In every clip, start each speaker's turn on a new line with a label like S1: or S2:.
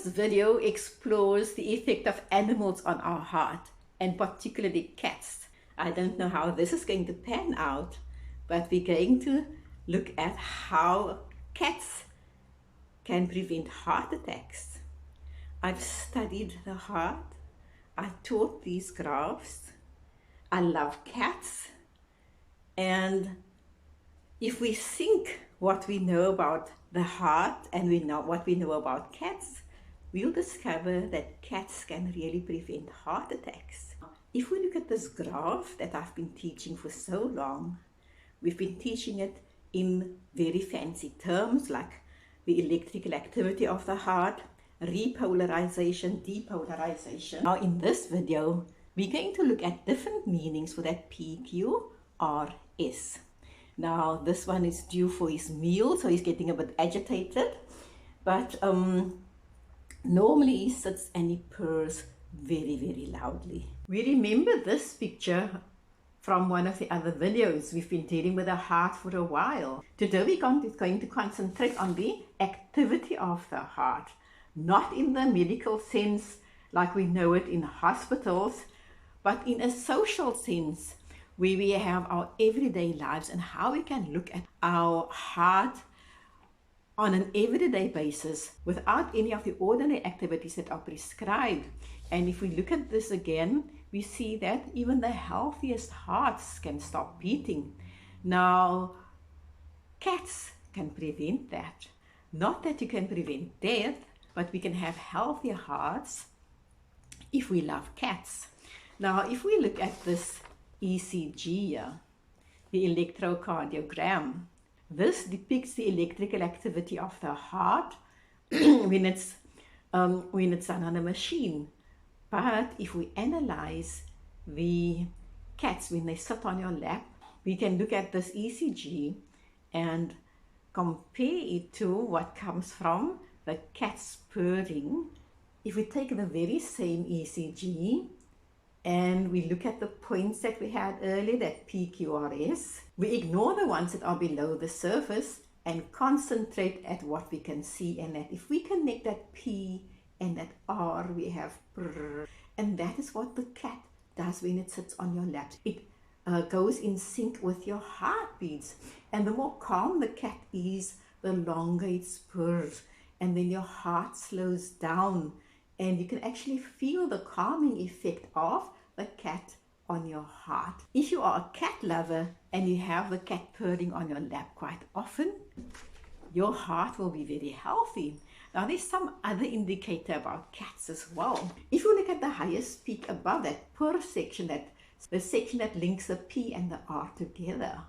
S1: This video explores the effect of animals on our heart, and particularly cats. I don't know how this is going to pan out, but we're going to look at how cats can prevent heart attacks. I've studied the heart. I taught these graphs. I love cats. And if we think what we know about the heart and we know what we know about cats, we'll discover that cats can really prevent heart attacks. If we look at this graph that I've been teaching for so long, we've been teaching it in very fancy terms like the electrical activity of the heart, repolarization, depolarization. Now in this video, we're going to look at different meanings for that PQRS. Now this one is due for his meal, so he's getting a bit agitated, but normally he sits and he purrs very, very loudly. We remember this picture from one of the other videos. We've been dealing with the heart for a while. Today we're going to concentrate on the activity of the heart, not in the medical sense like we know it in hospitals, but in a social sense where we have our everyday lives and how we can look at our heart on an everyday basis without any of the ordinary activities that are prescribed. And if we look at this again, we see that even the healthiest hearts can stop beating. Now, cats can prevent that. Not that you can prevent death, but we can have healthier hearts if we love cats. Now, if we look at this ECG, the electrocardiogram, this depicts the electrical activity of the heart when it's done on a machine. But if we analyze the cats when they sit on your lap, we can look at this ECG and compare it to what comes from the cat's purring. If we take the very same ECG and we look at the points that we had earlier, that PQRS, we ignore the ones that are below the surface and concentrate at what we can see, and that if we connect that P and that R, we have prrr, and that is what the cat does when it sits on your lap. It goes in sync with your heartbeats, and the more calm the cat is, the longer it purrs, and then your heart slows down, and you can actually feel the calming effect of the cat on your heart. If you are a cat lover and you have the cat purring on your lap quite often, your heart will be very healthy. Now there's some other indicator about cats as well. If you look at the highest peak above that purr section, the section that links the P and the R together,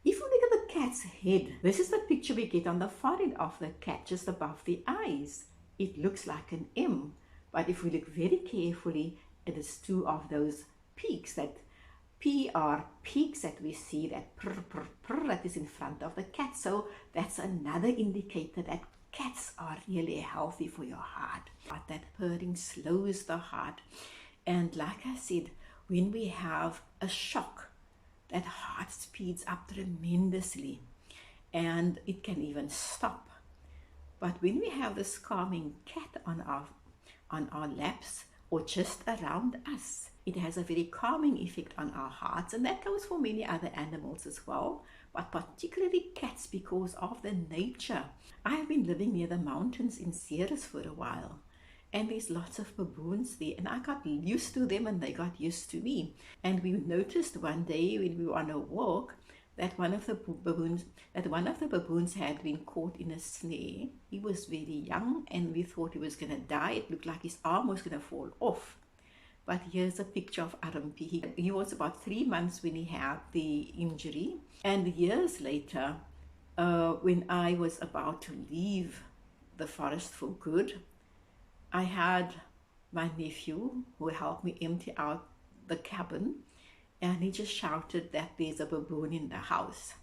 S1: if you look at the cat's head, this is the picture we get on the forehead of the cat just above the eyes. It looks like an M, but if we look very carefully, it is two of those peaks, that PR peaks that we see, that prr, prr, prr, that is in front of the cat. So that's another indicator that cats are really healthy for your heart. But that purring slows the heart. And like I said, when we have a shock, that heart speeds up tremendously and it can even stop. But when we have this calming cat on our laps or just around us, it has a very calming effect on our hearts, and that goes for many other animals as well, but particularly cats because of the nature. I have been living near the mountains in Ceres for a while, and there's lots of baboons there, and I got used to them and they got used to me. And we noticed one day when we were on a walk that one of the baboons had been caught in a snare. He was very young and we thought he was going to die. It looked like his arm was going to fall off. But here's a picture of Arumpi. He was about 3 months when he had the injury. And years later, when I was about to leave the forest for good, I had my nephew who helped me empty out the cabin, and he just shouted that there's a baboon in the house.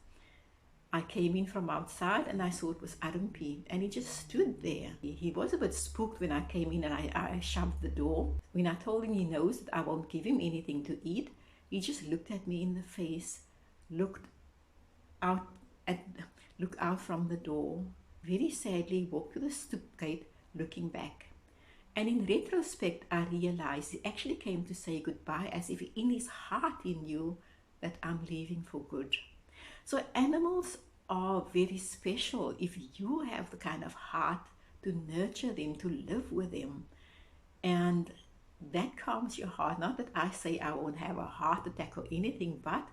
S1: I came in from outside and I saw it was Arumpi, and he just stood there. He was a bit spooked when I came in and I shoved the door. When I told him he knows that I won't give him anything to eat, he just looked at me in the face, looked out from the door, very sadly walked to the stoep gate, looking back. And in retrospect, I realized he actually came to say goodbye as if in his heart he knew that I'm leaving for good. So animals are very special if you have the kind of heart to nurture them, to live with them. And that calms your heart. Not that I say I won't have a heart attack or anything, but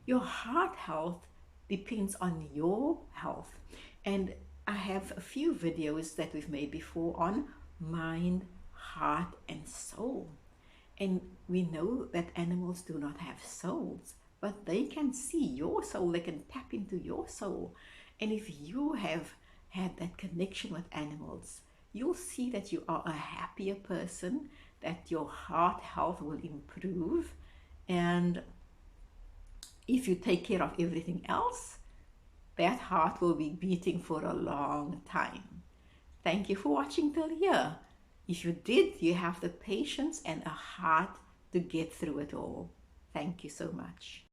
S1: your heart health depends on your health. And I have a few videos that we've made before on mind, heart, and soul. And we know that animals do not have souls, but they can see your soul, they can tap into your soul. And if you have had that connection with animals, you'll see that you are a happier person, that your heart health will improve. And if you take care of everything else, that heart will be beating for a long time. Thank you for watching till here. If you did, you have the patience and a heart to get through it all. Thank you so much.